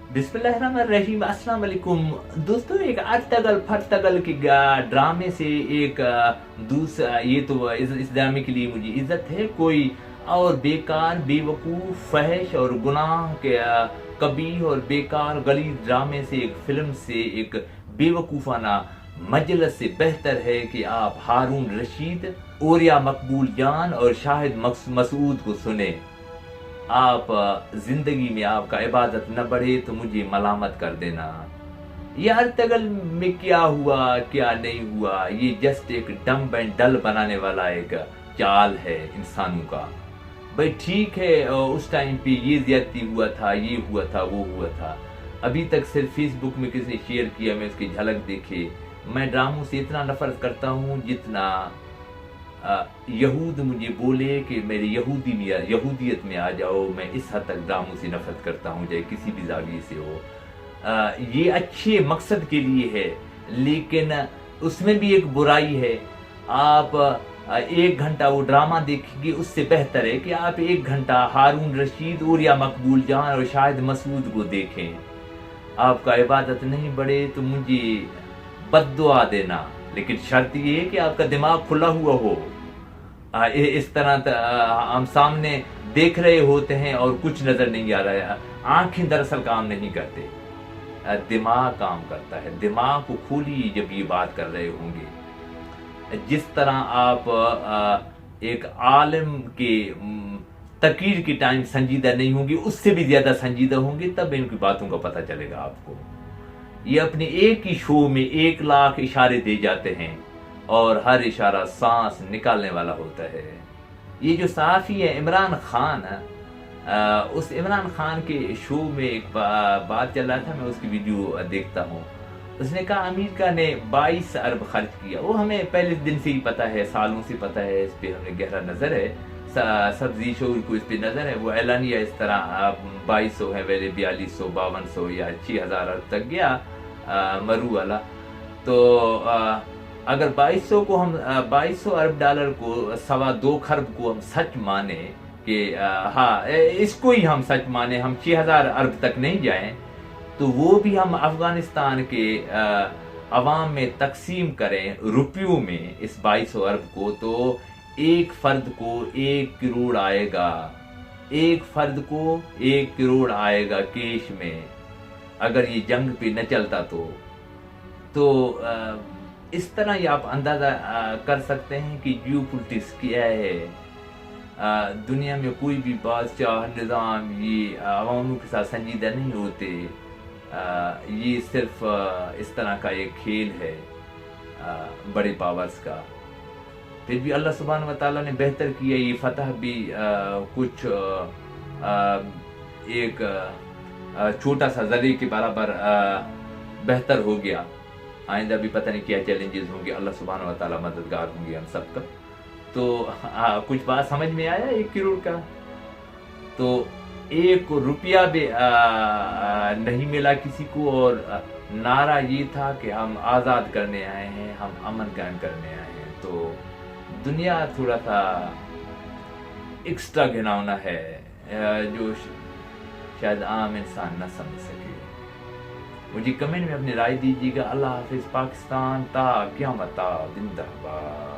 बिस्मिल्लाहिर्रहमानिर्रहीम, अस्सलाम वालेकुम दोस्तों। एक अर्तगल फर्तगल के ड्रामे से एक दूसरा, ये तो इस ड्रामे के लिए मुझे इज्जत है। कोई और बेकार बेवकूफ़ फहश और गुनाह के कबीह और बेकार गली ड्रामे से, एक फिल्म से, एक बेवकूफ़ाना मजलिस से बेहतर है कि आप हारून रशीद, ओरिया मकबूल जान और शाहिद मसूद को सुने। आप जिंदगी में आपका इबादत न बढ़े तो मुझे मलामत कर देना। ये अर्तगल में क्या हुआ क्या नहीं हुआ, ये जस्ट एक डम्ब एंड डल बनाने वाला एक चाल है इंसानों का। भाई ठीक है, उस टाइम पे ये ज्यादती हुआ था, ये हुआ था, वो हुआ था। अभी तक सिर्फ फेसबुक में किसी ने शेयर किया, मैं उसकी झलक देखे। मैं ड्रामों से इतना नफरत करता हूँ जितना यहूद मुझे बोले कि मेरे यहूदियत में आ जाओ, मैं इस हद तक ड्रामों से नफरत करता हूँ, चाहे किसी भी जाविये से हो। ये अच्छे मकसद के लिए है, लेकिन उसमें भी एक बुराई है। आप 1 घंटा वो ड्रामा देखेंगे, उससे बेहतर है कि आप 1 घंटा हारून रशीद, ओरिया मकबूल जान और शाहिद मसूद को देखें। आपका इबादत नहीं बढ़े तो मुझे बद्दुआ देना, लेकिन शर्त ये है कि आपका दिमाग खुला हुआ हो। इस तरह हम सामने देख रहे होते हैं और कुछ नजर नहीं आ रहा है। आंखें दरअसल काम नहीं करते, दिमाग काम करता है। दिमाग को खोलिए जब ये बात कर रहे होंगे। जिस तरह आप एक आलिम के तकीर के टाइम संजीदा नहीं होंगे, उससे भी ज्यादा संजीदा होंगे, तब इनकी बातों का पता चलेगा आपको। ये अपने एक ही शो में 1 लाख इशारे दे जाते हैं और हर इशारा सांस निकालने वाला होता है। ये जो सहाफ़ी है इमरान खान, उस इमरान खान के शो में एक बात चल रहा था, मैं उसकी वीडियो देखता हूँ। उसने कहा अमेरिका ने 22 अरब खर्च किया। वो हमें पहले दिन से ही पता है, सालों से पता है, इस पर हमें गहरा नज़र है, सब्जी शोर को इस पर नज़र है। वो ऐलानिया इस तरह 2200 है, पहले 4200, 5200 या 6000 अरब तक गया मरू वाला। तो अगर 2200 को हम 2200 अरब डॉलर को 2.25 खरब को हम सच माने कि हाँ इसको ही हम सच माने, हम 6000 अरब तक नहीं जाएं, तो वो भी हम अफगानिस्तान के अवाम में तकसीम करें रुपयों में इस 2200 अरब को, तो एक फर्द को 1 करोड़ आएगा। एक फर्द को 1 करोड़ आएगा कैश में, अगर ये जंग पे न चलता तो इस तरह ये आप अंदाजा कर सकते हैं कि जियो पॉलिटिक्स क्या है। दुनिया में कोई भी बादशाह निज़ाम ये अवामों के साथ संजीदा नहीं होते। ये सिर्फ इस तरह का एक खेल है बड़े पावर्स का। फिर भी अल्लाह सुब्हान व तआला ने बेहतर किया। ये फतह भी कुछ एक छोटा सा जरिए के बराबर बेहतर हो गया। आइंदा भी पता नहीं क्या चैलेंजेस होंगे, अल्लाह सुब्हान व तआला मददगार होंगे हम सबका। तो कुछ बात समझ में आया 1 करोड़ का। तो 1 रुपया भी नहीं मिला किसी को, और नारा ये था कि हम आज़ाद करने आए हैं, हम अमन कायम करने आए हैं। तो दुनिया थोड़ा सा एक्स्ट्रा घिनौना है जो शायद आम इंसान न समझ सके। मुझे कमेंट में अपनी राय दीजिएगा। अल्लाह हाफिज़। पाकिस्तान ता क़यामत जिंदाबाद।